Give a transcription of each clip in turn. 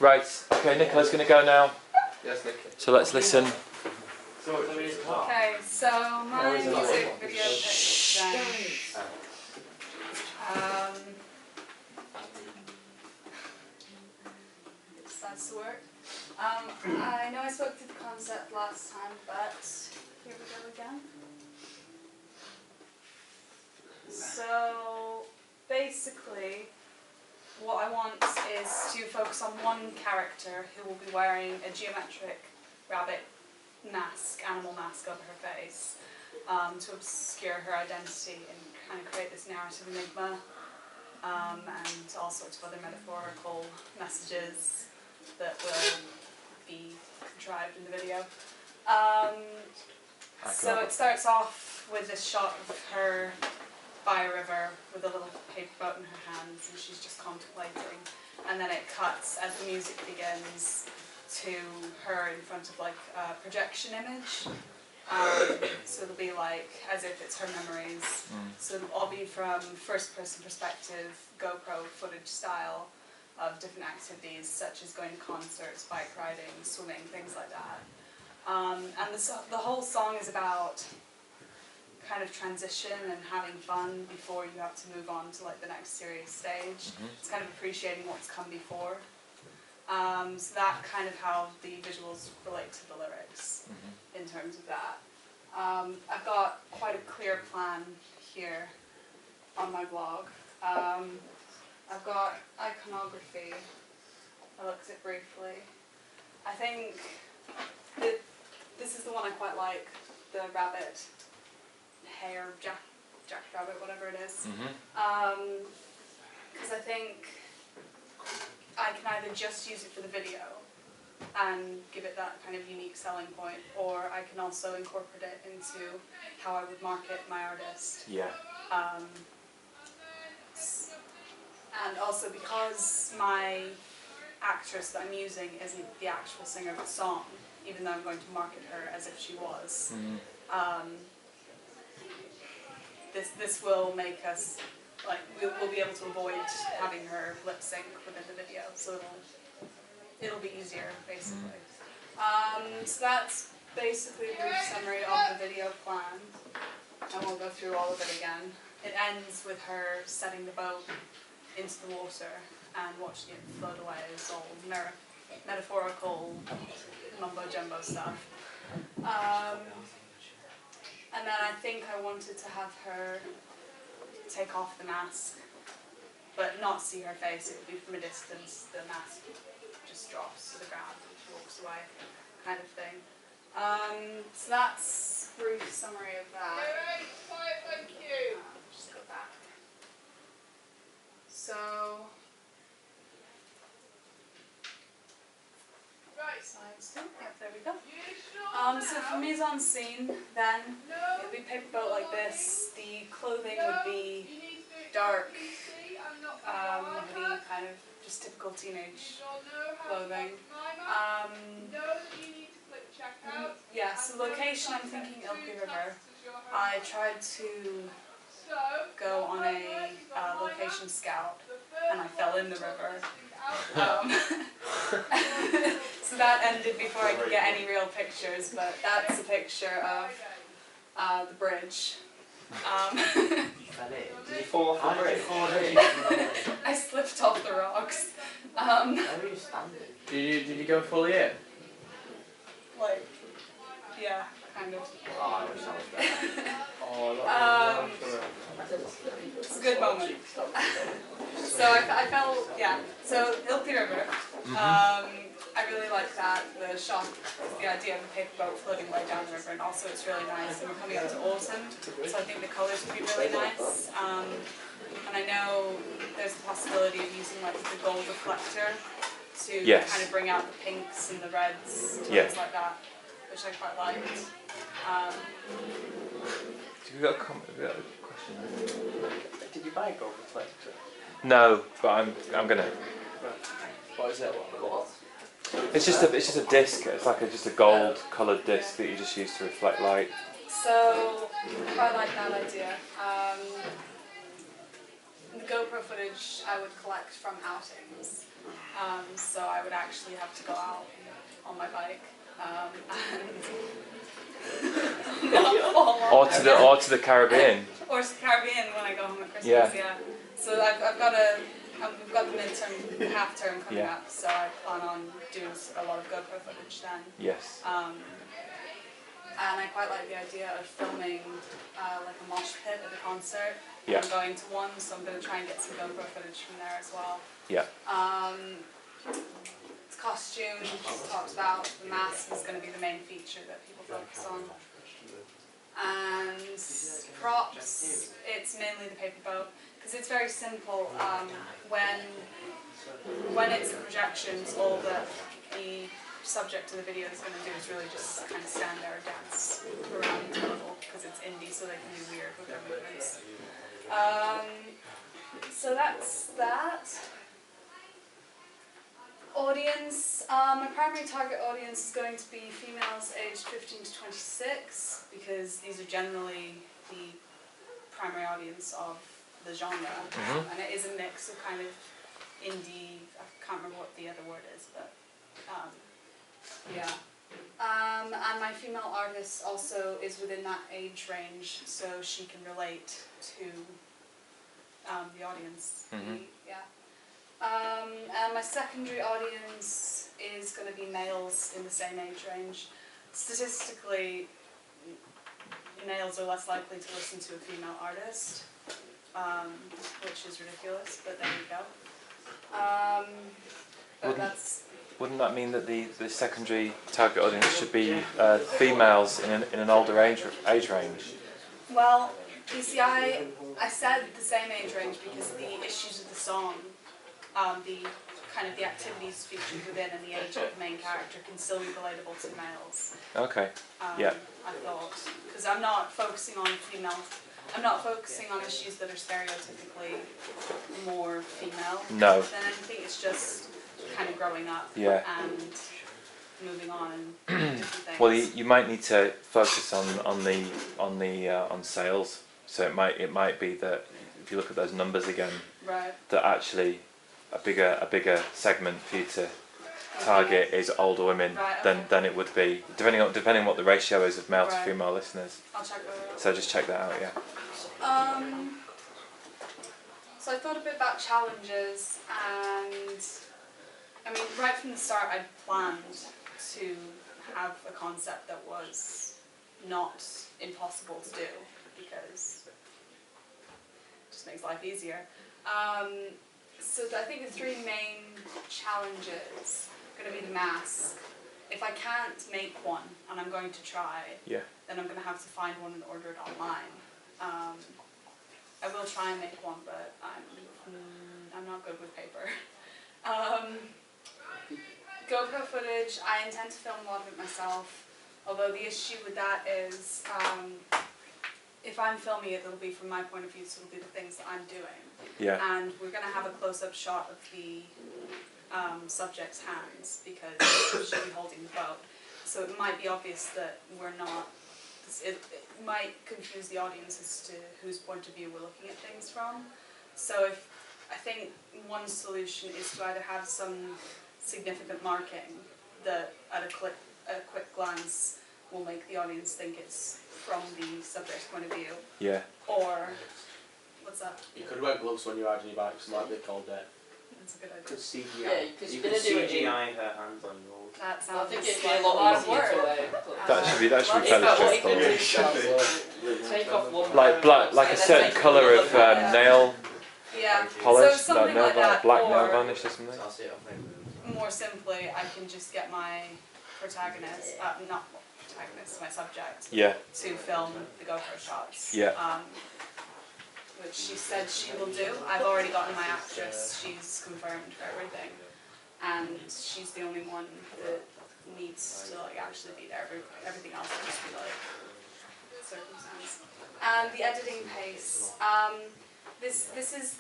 Right, okay, Nicola's going to go now. Yes, Nick. So let's listen. Okay, so my music video pitch then. It decides to work. I know I spoke to the concept last time, but here we go again. So basically, what I want is to focus on one character who will be wearing a geometric rabbit mask, animal mask over her face, to obscure her identity and kind of create this narrative enigma, and all sorts of other metaphorical messages that will be contrived in the video. So it starts off with this shot of her by a river with a little paper boat in her hands, and she's just contemplating, and then it cuts as the music begins to her in front of like a projection image. So it'll be like as if it's her memories. So it'll all be from first person perspective, GoPro footage style of different activities such as going to concerts, bike riding, swimming, things like that. And the whole song is about kind of transition and having fun before you have to move on to like the next serious stage. It's kind of appreciating what's come before. So that kind of how the visuals relate to the lyrics in terms of that. I've got quite a clear plan here on my blog. I've got iconography. I looked at briefly. I think that this is the one I quite like, the rabbit hair, jackrabbit, whatever it is. Because I think I can either just use it for the video and give it that kind of unique selling point, or I can also incorporate it into how I would market my artist. Yeah. And also because my actress that I'm using isn't the actual singer of the song, even though I'm going to market her as if she was, this will make us, like, we'll be able to avoid having her lip sync within the video, so it'll be easier, basically. So that's basically a brief summary of the video plan. I won't go through all of it again. It ends with her setting the boat into the water and watching it float away. It's all metaphorical mumbo-jumbo stuff. And then I think I wanted to have her take off the mask, but not see her face. It would be from a distance. The mask just drops to the ground and she walks away, kind of thing. So that's a brief summary of that. Thank you. Just go back. So, yep, there we go. So for mise-en-scene, then it would be paper boat like this. The clothing would be dark, hoodie, kind of just typical teenage clothing. Yeah, so location, I'm thinking Ilkley River. I tried to go on a location scout, and I fell in the river. So that ended before I could get any real pictures, but that's a picture of the bridge. Did you fall off the bridge? I slipped off the rocks. Where were you standing? Did you go fully in? Like, yeah, kind of. Oh, it sounds bad. Oh, It's a good moment. So I felt, yeah. So Ilkley River. I really like that, the shot, the idea of a paper boat floating way down the river, and also it's really nice. And we're coming up to autumn, so I think the colours would be really nice. And I know there's the possibility of using like the gold reflector to kind of bring out the pinks and the reds, things like that, which I quite liked. Have you got a comment? Have you got a question? Did you buy a gold reflector? No, but I'm gonna. What is it? What? It's just a disc. It's like just a gold coloured disc that you just use to reflect light. So I quite like that idea. The GoPro footage I would collect from outings. So I would actually have to go out on my bike and not fall off. Or to the Caribbean. Or to the Caribbean when I go home at Christmas. Yeah. Yeah. So we've got the midterm, half term coming Yeah. up. So I plan on doing a lot of GoPro footage then. Yes. And I quite like the idea of filming like a mosh pit at a concert. Yeah. I'm going to one, so I'm going to try and get some GoPro footage from there as well. Yeah. It's costume, just talked about. The mask is going to be the main feature that people focus on. And props, it's mainly the paper boat, because it's very simple. When it's projections, all that the subject of the video is going to do is really just kind of stand there and dance around the table, because it's indie, so they can be weird with their movements. So that's that. Audience, my primary target audience is going to be females aged 15 to 26, because these are generally the primary audience of the genre, and it is a mix of kind of indie, I can't remember what the other word is, but yeah. And my female artist also is within that age range, so she can relate to the audience. Yeah. And my secondary audience is going to be males in the same age range. Statistically, males are less likely to listen to a female artist, which is ridiculous, but there you go. But Wouldn't that mean that the secondary target audience should be females in an older age range? Well, you see, I said the same age range because the issues of the song, the kind of the activities featured within and the age of the main character can still be relatable to males. Okay. Yeah. I thought, because I'm not focusing on issues that are stereotypically more female No. than anything. It's just kind of growing up Yeah. and moving on and different things. Well, you might need to focus on sales. So it might be that if you look at those numbers again, Right. that actually a bigger segment for you to target is older women Right, okay. than it would be depending on what the ratio is of male to Right. female listeners. I'll check that out. So just check that out. Yeah. So I thought a bit about challenges, and I mean, right from the start, I planned to have a concept that was not impossible to do, because it just makes life easier. So I think the three main challenges are going to be the mask. If I can't make one, and I'm going to try, Yeah. then I'm going to have to find one and order it online. I will try and make one, but I'm not good with paper. GoPro footage, I intend to film a lot of it myself, although the issue with that is if I'm filming it, it'll be from my point of view, so it'll be the things that I'm doing. Yeah. And we're going to have a close-up shot of the subject's hands, because she'll be holding the boat. So it might be obvious that we're not, it might confuse the audience as to whose point of view we're looking at things from. So I think one solution is to either have some significant marking that at a quick glance will make the audience think it's from the subject's point of view. Yeah. Or, what's that? You could wear gloves when you're riding your bikes, like they called it. That's a good idea. Could CGI. Yeah, because you you're could gonna do it in- CGI her hands on yours. That I sounds think it'd be like a lot easier work. to That should be If fairly what you could straightforward. do is take off one Like like a and then certain take colour of another one. nail Yeah, polish, so something nail like that, black nail or varnish or something. So I'll see it off my more simply, I can just get my protagonist, not protagonist, my subject, Yeah. to film the GoPro shots. Yeah. Which she said she will do. I've already gotten my actress, she's confirmed for everything. And she's the only one that needs to like actually be there. Everything else will just be like circumstance. And the editing pace. This is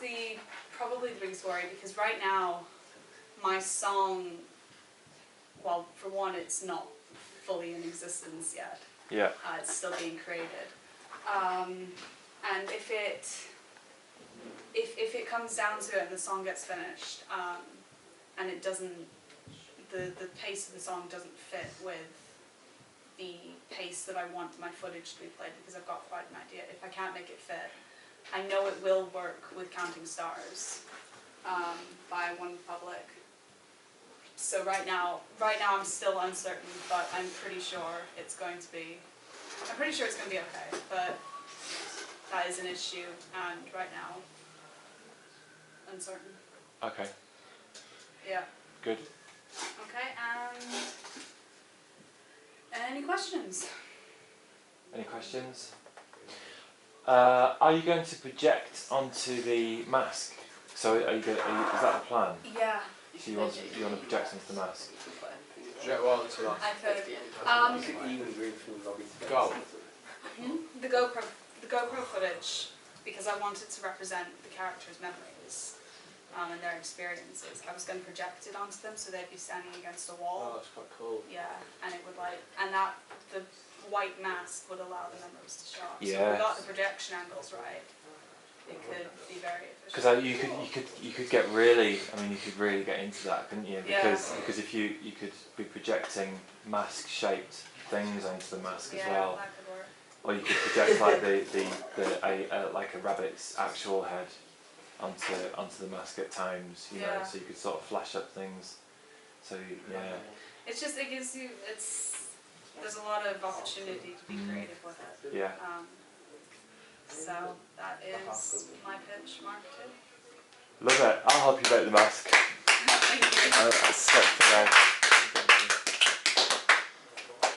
probably the biggest worry, because right now my song, well, for one, it's not fully in existence yet. Yeah. It's still being created. And if it comes down to it and the song gets finished, and it doesn't, the pace of the song doesn't fit with the pace that I want my footage to be played, because I've got quite an idea. If I can't make it fit, I know it will work with Counting Stars by OneRepublic. So right now I'm still uncertain, but I'm pretty sure it's going to be okay, but that is an issue, and right now, uncertain. Okay. Yeah. Good. Okay, any questions? Any questions? Are you going to project onto the mask? So is that the plan? Yeah, So you want to project onto the mask? Jet well into that. I could. Go. The GoPro footage, because I wanted to represent the characters' memories and their experiences. I was going to project it onto them, so they'd be standing against a Oh, wall. that's quite cool. Yeah, and it would the white mask would allow the memories to show up. So if Yes. we got the projection angles right, it could be very efficient. Because you could get really, you could really get into that, couldn't you? Yeah. Because if you could be projecting mask shaped things onto the mask as well, that could work. or you could project like like a rabbit's actual head onto the mask at times, you know, Yeah. so you could sort of flash up things. So yeah, It's just, it gives you, there's a lot of opportunity to be creative with it. yeah. So that is my pitch, Mark, too. Love it. I'll help you make the mask. Thank you. That's such a